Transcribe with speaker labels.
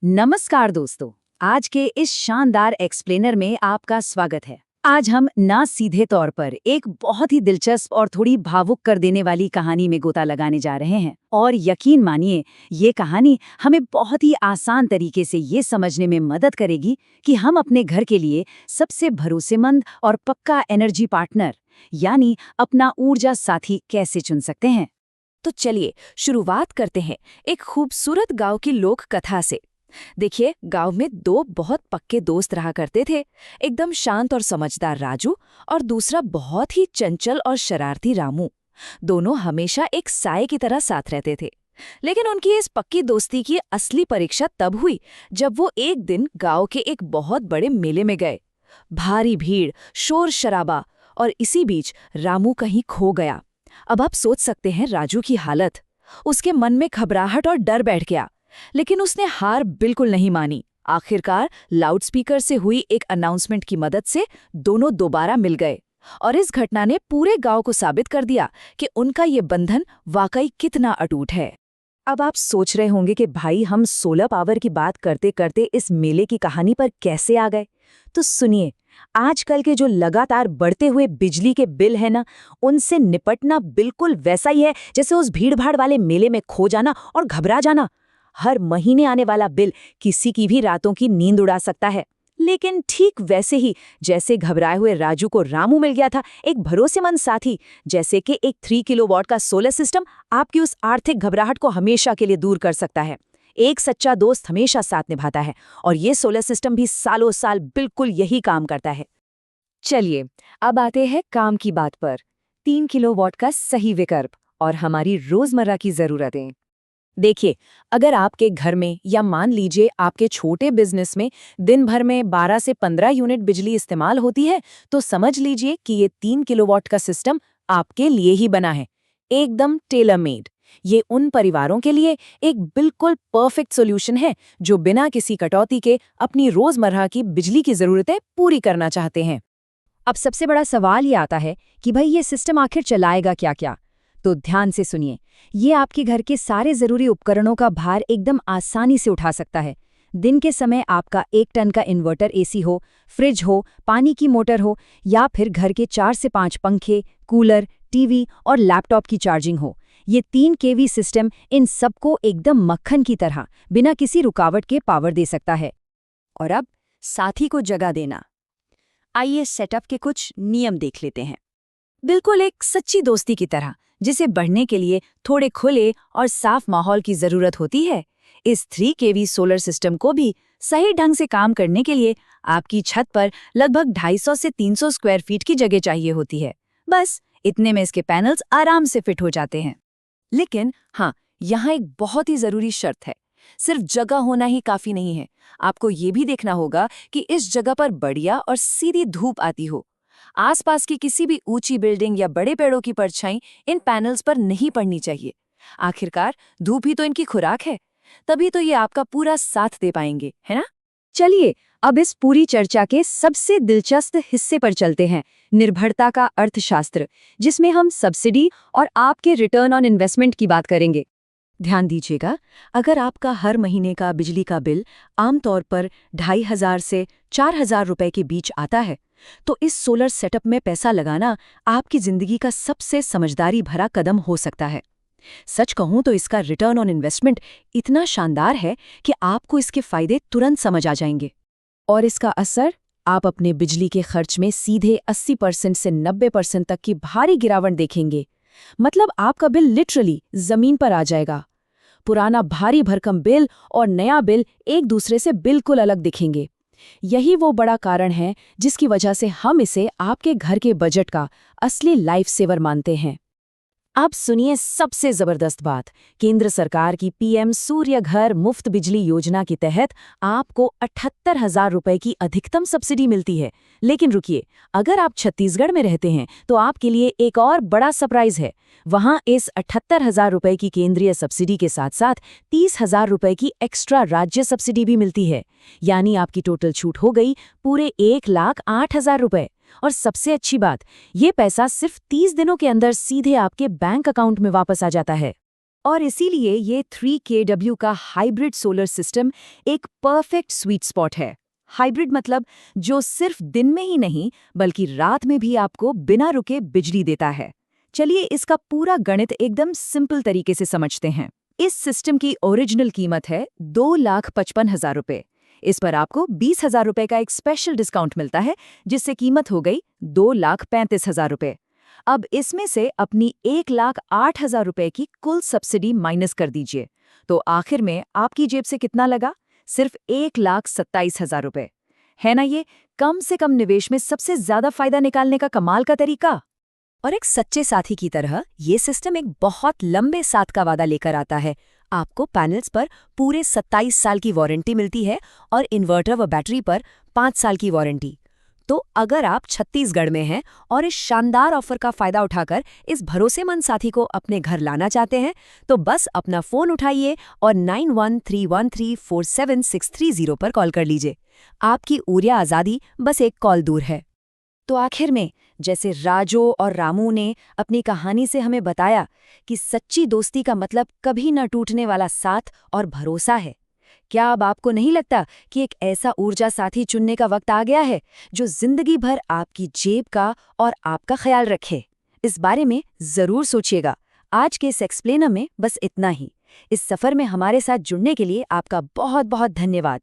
Speaker 1: नमस्कार दोस्तों, आज के इस शानदार एक्सप्लेनर में आपका स्वागत है। आज हम ना सीधे तौर पर एक बहुत ही दिलचस्प और थोड़ी भावुक कर देने वाली कहानी में गोता लगाने जा रहे हैं और यकीन मानिए ये कहानी हमें बहुत ही आसान तरीके से ये समझने में मदद करेगी कि हम अपने घर के लिए सबसे भरोसेमंद और पक्का एनर्जी पार्टनर यानी अपना ऊर्जा साथी कैसे चुन सकते हैं।
Speaker 2: तो चलिए शुरुआत करते हैं एक खूबसूरत गांव की लोक कथा से। देखिए, गांव में दो बहुत पक्के दोस्त रहा करते थे। एकदम शांत और समझदार राजू और दूसरा बहुत ही चंचल और शरारती रामू। दोनों हमेशा एक साए की तरह साथ रहते थे। लेकिन उनकी इस पक्की दोस्ती की असली परीक्षा तब हुई जब वो एक दिन गांव के एक बहुत बड़े मेले में गए। भारी भीड़, शोर शराबा, और इसी बीच रामू कहीं खो गया। अब आप सोच सकते हैं राजू की हालत। उसके मन में घबराहट और डर बैठ गया, लेकिन उसने हार बिल्कुल नहीं मानी। आखिरकार लाउडस्पीकर से हुई एक अनाउंसमेंट की मदद से दोनों दोबारा मिल गए और इस घटना ने पूरे गांव को साबित कर दिया कि उनका ये बंधन वाकई कितना अटूट है।
Speaker 1: अब आप सोच रहे होंगे कि भाई हम सोलर पावर की बात करते करते इस मेले की कहानी पर कैसे आ गए। तो सुनिए, आजकल के जो लगातार बढ़ते हुए बिजली के बिल है ना, उनसे निपटना बिल्कुल वैसा ही है जैसे उस भीड़भाड़ वाले मेले में खो जाना और घबरा जाना। हर महीने आने वाला बिल किसी की भी रातों की नींद उड़ा सकता है। लेकिन ठीक वैसे ही जैसे घबराए हुए राजू को रामू मिल गया था एक भरोसेमंद साथी, जैसे कि एक 3 किलोवाट का सोलर सिस्टम आपकी उस आर्थिक घबराहट को हमेशा के लिए दूर कर सकता है। एक सच्चा दोस्त हमेशा साथ निभाता है और ये सोलर सिस्टम भी सालों साल बिल्कुल यही काम करता है।
Speaker 2: चलिए, अब आते हैं काम की बात पर। 3 किलोवाट का सही विकल्प और हमारी रोजमर्रा की जरूरतें। देखिए, अगर आपके घर में या मान लीजिए आपके छोटे बिजनेस में दिन भर में 12 से 15 यूनिट बिजली इस्तेमाल होती है, तो समझ लीजिए कि ये 3 किलोवाट का सिस्टम आपके लिए ही बना है। एकदम टेलर मेड। ये उन परिवारों के लिए एक बिल्कुल परफेक्ट सॉल्यूशन है जो बिना किसी कटौती के अपनी रोजमर्रा की बिजली की जरूरतें पूरी करना चाहते हैं। अब सबसे बड़ा सवाल ये आता है कि भाई ये सिस्टम आखिर चलाएगा क्या-क्या? तो ध्यान से सुनिए, ये आपके घर के सारे जरूरी उपकरणों का भार एकदम आसानी से उठा सकता है। दिन के समय आपका 1 टन का इन्वर्टर एसी हो, फ्रिज हो, पानी की मोटर हो या फिर घर के 4 से 5 पंखे, कूलर, टीवी और लैपटॉप की चार्जिंग हो, ये 3 केवी सिस्टम इन सबको एकदम मक्खन की तरह बिना किसी रुकावट के पावर दे सकता है। और अब साथी को जगह देना। आइए सेटअप के कुछ नियम देख लेते हैं। बिल्कुल एक सच्ची दोस्ती की तरह, जिसे बढ़ने के लिए थोड़े खुले और साफ माहौल की जरूरत होती है। इस 3 केवी सोलर सिस्टम को भी सही ढंग से काम करने के लिए आपकी छत पर लगभग 250 से 300 स्क्वायर फीट की जगह चाहिए होती है। बस इतने में इसके पैनल्स आराम से फिट हो जाते हैं। लेकिन हाँ, यहाँ एक बहुत ही जरूरी शर्त है। सिर्फ जगह होना ही काफी नहीं है। आपको ये भी देखना होगा कि इस जगह पर बढ़िया और सीधी धूप आती हो। आसपास की किसी भी ऊंची बिल्डिंग या बड़े पेड़ों की परछाई इन पैनल्स पर नहीं पड़नी चाहिए। आखिरकार धूप ही तो इनकी खुराक है, तभी तो ये आपका पूरा साथ दे पाएंगे, है ना?
Speaker 1: चलिए, अब इस पूरी चर्चा के सबसे दिलचस्प हिस्से पर चलते हैं, निर्भरता का अर्थशास्त्र, जिसमें हम सब्सिडी और आपके रिटर्न ऑन इन्वेस्टमेंट की बात करेंगे। ध्यान दीजिएगा, अगर आपका हर महीने का बिजली का बिल आमतौर पर 2500 से 4000 रुपए के बीच आता है, तो इस सोलर सेटअप में पैसा लगाना आपकी जिंदगी का सबसे समझदारी भरा कदम हो सकता है। सच कहूं तो इसका रिटर्न ऑन इन्वेस्टमेंट इतना शानदार है कि आपको इसके फायदे तुरंत समझ आ जाएंगे। और इसका असर आप अपने बिजली के खर्च में सीधे 80% से 90% तक की भारी गिरावट देखेंगे। मतलब आपका बिल लिटरली जमीन पर आ जाएगा। पुराना भारी भरकम बिल और नया बिल एक दूसरे से बिल्कुल अलग दिखेंगे। यही वो बड़ा कारण है जिसकी वजह से हम इसे आपके घर के बजट का असली लाइफ सेवर मानते हैं। अब सुनिए सबसे जबरदस्त बात। केंद्र सरकार की पीएम सूर्य घर मुफ्त बिजली योजना के तहत आपको 78,000 रुपए की अधिकतम सब्सिडी मिलती है। लेकिन रुकिए, अगर आप छत्तीसगढ़ में रहते हैं तो आपके लिए एक और बड़ा सरप्राइज है। वहां इस 78,000 रुपए की केंद्रीय सब्सिडी के साथ साथ 30,000 रुपए की एक्स्ट्रा राज्य सब्सिडी भी मिलती है। यानी आपकी टोटल छूट हो गई पूरे 1,08,000 रुपए। और सबसे अच्छी बात, ये पैसा सिर्फ 30 दिनों के अंदर सीधे आपके बैंक अकाउंट में वापस आ जाता है।
Speaker 2: और इसीलिए ये 3kW का हाइब्रिड सोलर सिस्टम एक परफेक्ट स्वीट स्पॉट है। हाइब्रिड मतलब जो सिर्फ दिन में ही नहीं बल्कि रात में भी आपको बिना रुके बिजली देता है। चलिए इसका पूरा गणित एकदम सिंपल तरीके से समझते हैं। इस सिस्टम की ओरिजिनल कीमत है 2,55,000 रुपए। इस पर आपको 20,000 रुपए का एक स्पेशल डिस्काउंट मिलता है, जिससे कीमत हो गई 2,35,000 रुपए। अब इसमें से अपनी 1,08,000 रुपए की कुल सब्सिडी माइनस कर दीजिए, तो आखिर में आपकी जेब से कितना लगा? सिर्फ 1,27,000 रुपए। है ना ये कम से कम निवेश में सबसे ज्यादा फायदा निकालने का कमाल का तरीका?
Speaker 1: और एक सच्चे साथी की तरह ये सिस्टम एक बहुत लंबे साथ का वादा लेकर आता है। आपको पैनल्स पर पूरे 27 साल की वारंटी मिलती है और इन्वर्टर व बैटरी पर 5 साल की वारंटी। तो अगर आप छत्तीसगढ़ में हैं और इस शानदार ऑफर का फायदा उठाकर इस भरोसेमंद साथी को अपने घर लाना चाहते हैं, तो बस अपना फोन उठाइए और 9131347630 पर कॉल कर लीजिए। आपकी ऊर्जा आज़ादी बस एक कॉल दूर है। तो आखिर में, जैसे राजो और रामू ने अपनी कहानी से हमें बताया कि सच्ची दोस्ती का मतलब कभी न टूटने वाला साथ और भरोसा है, क्या अब आपको नहीं लगता कि एक ऐसा ऊर्जा साथी चुनने का वक्त आ गया है जो जिंदगी भर आपकी जेब का और आपका ख्याल रखे? इस बारे में जरूर सोचिएगा। आज के इस एक्सप्लेनर में बस इतना ही। इस सफर में हमारे साथ जुड़ने के लिए आपका बहुत बहुत धन्यवाद।